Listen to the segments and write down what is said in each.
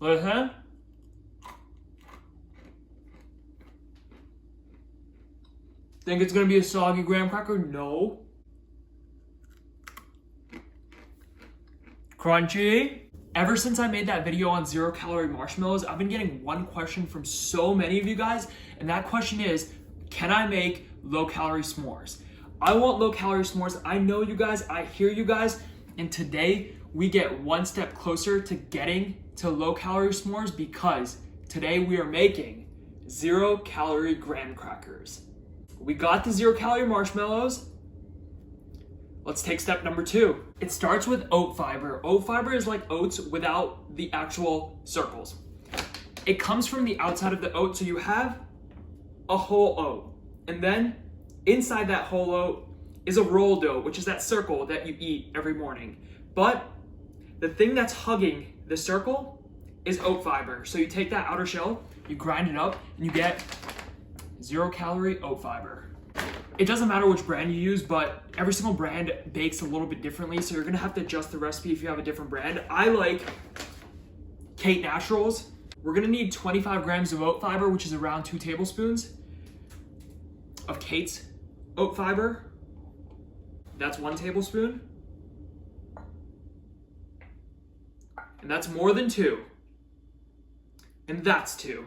Listen. Think it's gonna be a soggy graham cracker? No. Crunchy. Ever since I made that video on 0-calorie marshmallows, I've been getting one question from so many of you guys, and that question is, can I make low-calorie s'mores? I want low-calorie s'mores. I know you guys, I hear you guys, and today we get one step closer to getting to low-calorie s'mores because today we are making 0-calorie graham crackers. We got the 0-calorie marshmallows. Let's take step number 2. It starts with oat fiber. Oat fiber is like oats without the actual circles. It comes from the outside of the oat, so you have a whole oat. And then inside that whole oat is a rolled oat, which is that circle that you eat every morning. But the thing that's hugging the circle is oat fiber. So you take that outer shell, you grind it up, and you get 0-calorie oat fiber. It doesn't matter which brand you use, but every single brand bakes a little bit differently, so you're gonna have to adjust the recipe if you have a different brand. I like Kate Naturals. We're gonna need 25 grams of oat fiber, which is around 2 tablespoons of Kate's oat fiber. That's 1 tablespoon. And that's more than 2. And that's 2.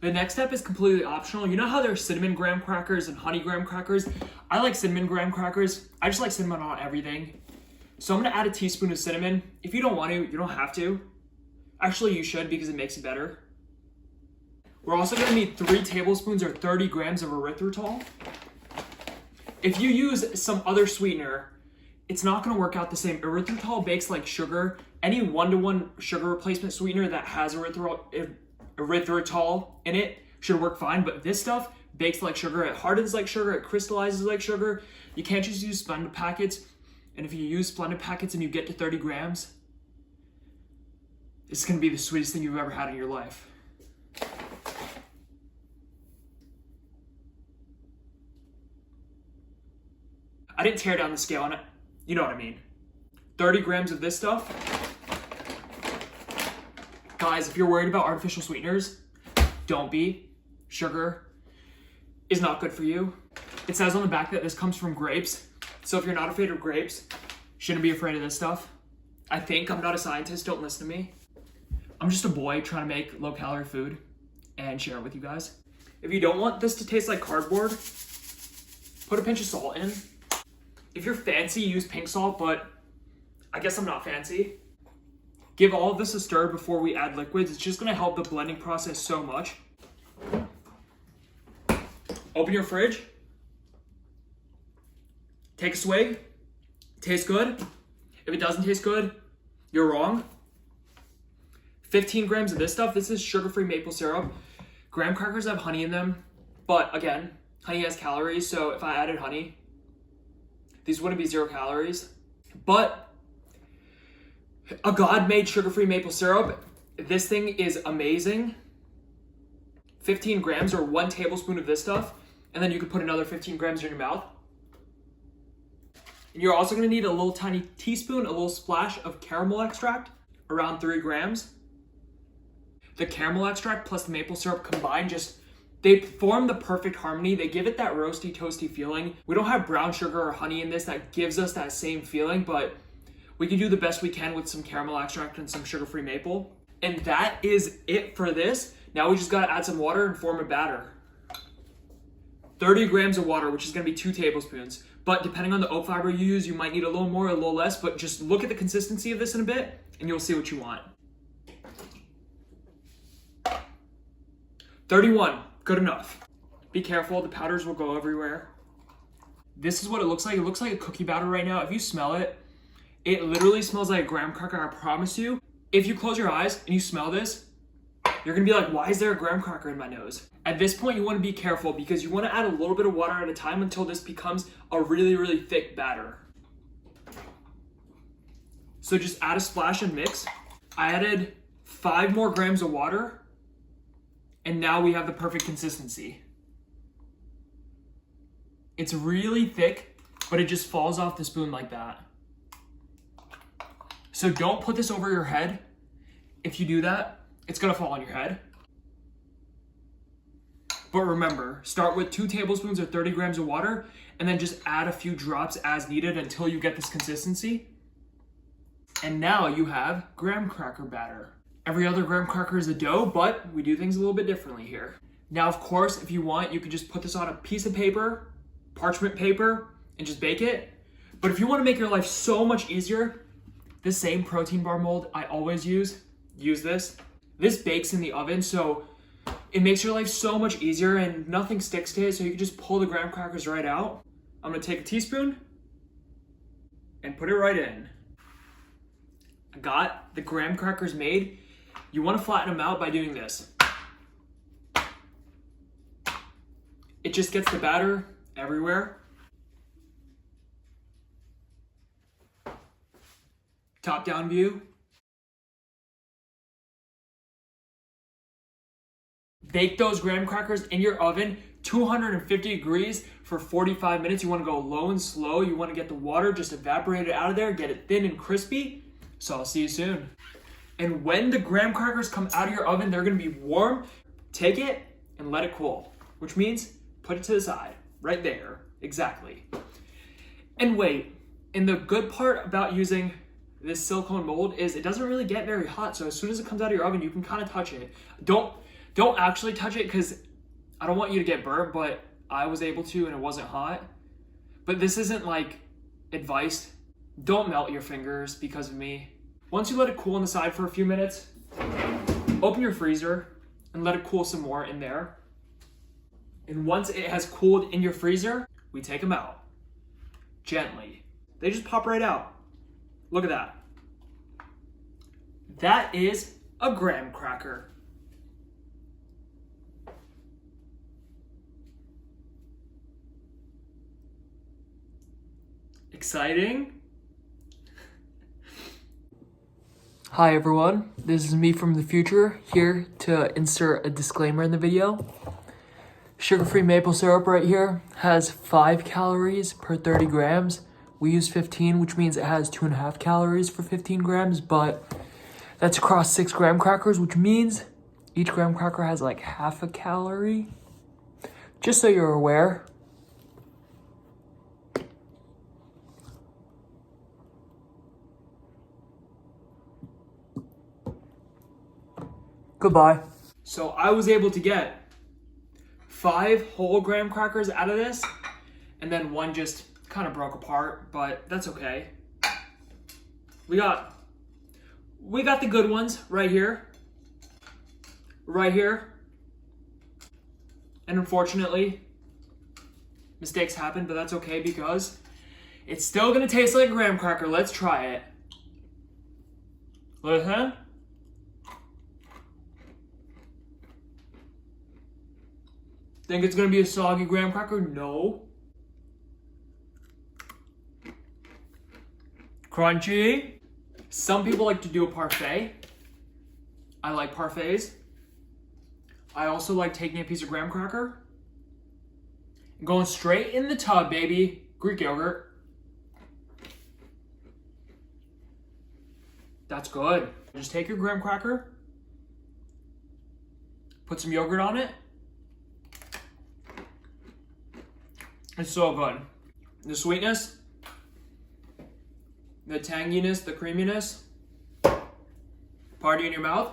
The next step is completely optional. You know how there's cinnamon graham crackers and honey graham crackers? I like cinnamon graham crackers. I just like cinnamon on everything. So I'm gonna add a teaspoon of cinnamon. If you don't want to, you don't have to. Actually, you should because it makes it better. We're also gonna need 3 tablespoons or 30 grams of erythritol. If you use some other sweetener, it's not gonna work out the same. Erythritol bakes like sugar. Any 1-to-1 sugar replacement sweetener that has erythritol in it should work fine, but this stuff bakes like sugar, it hardens like sugar, it crystallizes like sugar. You can't just use Splenda packets, and if you use Splenda packets and you get to 30 grams, it's gonna be the sweetest thing you've ever had in your life. I didn't tear down the scale on it, you know what I mean. 30 grams of this stuff. Guys, if you're worried about artificial sweeteners, don't be. Sugar is not good for you. It says on the back that this comes from grapes. So if you're not afraid of grapes, shouldn't be afraid of this stuff. I think. I'm not a scientist, don't listen to me. I'm just a boy trying to make low-calorie food and share it with you guys. If you don't want this to taste like cardboard, put a pinch of salt in. If you're fancy, use pink salt, but I guess I'm not fancy. Give all of this a stir before we add liquids. It's just gonna help the blending process so much. Open your fridge. Take a swig. Tastes good. If it doesn't taste good, you're wrong. 15 grams of this stuff. This is sugar-free maple syrup. Graham crackers have honey in them, but again, honey has calories, so if I added honey, these wouldn't be 0 calories. But a God-made sugar-free maple syrup. This thing is amazing. 15 grams or 1 tablespoon of this stuff, and then you could put another 15 grams in your mouth. And you're also gonna need a little tiny teaspoon, a little splash of caramel extract, around 3 grams. The caramel extract plus the maple syrup combined they form the perfect harmony. They give it that roasty, toasty feeling. We don't have brown sugar or honey in this that gives us that same feeling, but we can do the best we can with some caramel extract and some sugar-free maple. And that is it for this. Now we just gotta add some water and form a batter. 30 grams of water, which is gonna be 2 tablespoons. But depending on the oat fiber you use, you might need a little more, a little less, but just look at the consistency of this in a bit and you'll see what you want. 31, good enough. Be careful, the powders will go everywhere. This is what it looks like. It looks like a cookie batter right now. If you smell it, it literally smells like a graham cracker, I promise you. If you close your eyes and you smell this, you're gonna be like, why is there a graham cracker in my nose? At this point, you wanna be careful because you wanna add a little bit of water at a time until this becomes a really, really thick batter. So just add a splash and mix. I added 5 more grams of water, and now we have the perfect consistency. It's really thick, but it just falls off the spoon like that. So don't put this over your head. If you do that, it's gonna fall on your head. But remember, start with 2 tablespoons or 30 grams of water, and then just add a few drops as needed until you get this consistency. And now you have graham cracker batter. Every other graham cracker is a dough, but we do things a little bit differently here. Now, of course, if you want, you could just put this on a piece of paper, parchment paper, and just bake it. But if you want to make your life so much easier, this same protein bar mold I always use this. This bakes in the oven, so it makes your life so much easier and nothing sticks to it, so you can just pull the graham crackers right out. I'm gonna take a teaspoon and put it right in. I got the graham crackers made. You wanna flatten them out by doing this. It just gets the batter everywhere. Top down view. Bake those graham crackers in your oven, 250 degrees for 45 minutes. You wanna go low and slow. You wanna get the water just evaporated out of there, get it thin and crispy. So I'll see you soon. And when the graham crackers come out of your oven, they're gonna be warm. Take it and let it cool, which means put it to the side, right there, exactly. And wait, and the good part about using this silicone mold is it doesn't really get very hot. So as soon as it comes out of your oven, you can kind of touch it. Don't actually touch it because I don't want you to get burnt, but I was able to and it wasn't hot. But this isn't like advice. Don't melt your fingers because of me. Once you let it cool on the side for a few minutes, open your freezer and let it cool some more in there. And once it has cooled in your freezer, we take them out gently. They just pop right out. Look at that. That is a graham cracker. Exciting? Hi everyone, this is me from the future, here to insert a disclaimer in the video. Sugar-free maple syrup right here has 5 calories per 30 grams. We use 15, which means it has 2.5 calories for 15 grams, but that's across 6 graham crackers, which means each graham cracker has like half a calorie. Just so you're aware. Goodbye. So I was able to get 5 whole graham crackers out of this, and then one just kind of broke apart, but that's okay. We got the good ones right here. Right here. And unfortunately, mistakes happen, but that's okay because it's still gonna taste like a graham cracker. Let's try it. Listen. Think it's gonna be a soggy graham cracker? No. Crunchy. Some people like to do a parfait. I like parfaits. I also like taking a piece of graham cracker and going straight in the tub, baby. Greek yogurt. That's good. Just take your graham cracker, put some yogurt on it. It's so good. The sweetness, the tanginess, the creaminess, party in your mouth.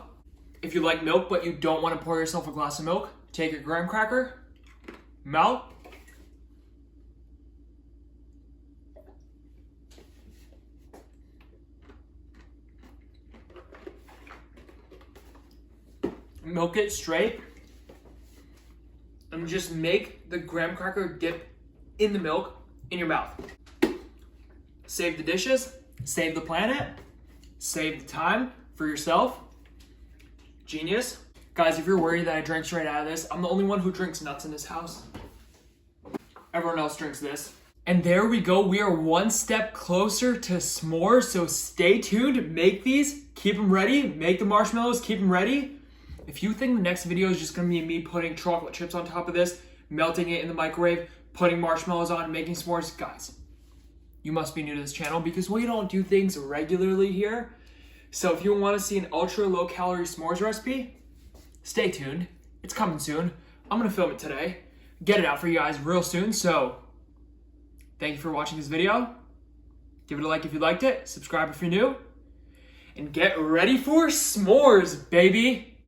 If you like milk but you don't want to pour yourself a glass of milk, take your graham cracker, melt, milk it straight, and just make the graham cracker dip in the milk in your mouth. Save the dishes, save the planet, save the time for yourself. Genius. Guys, if you're worried that I drank straight out of this, I'm the only one who drinks nuts in this house. Everyone else drinks this. And there we go. We are one step closer to s'mores, so stay tuned. Make these, keep them ready. Make the marshmallows, keep them ready. If you think the next video is just gonna be me putting chocolate chips on top of this, melting it in the microwave, putting marshmallows on, making s'mores, guys, you must be new to this channel because we don't do things regularly here. So if you want to see an ultra low calorie s'mores recipe, stay tuned. It's coming soon. I'm gonna film it today, get it out for you guys real soon. So thank you for watching this video. Give it a like if you liked it, subscribe if you're new, and get ready for s'mores, baby.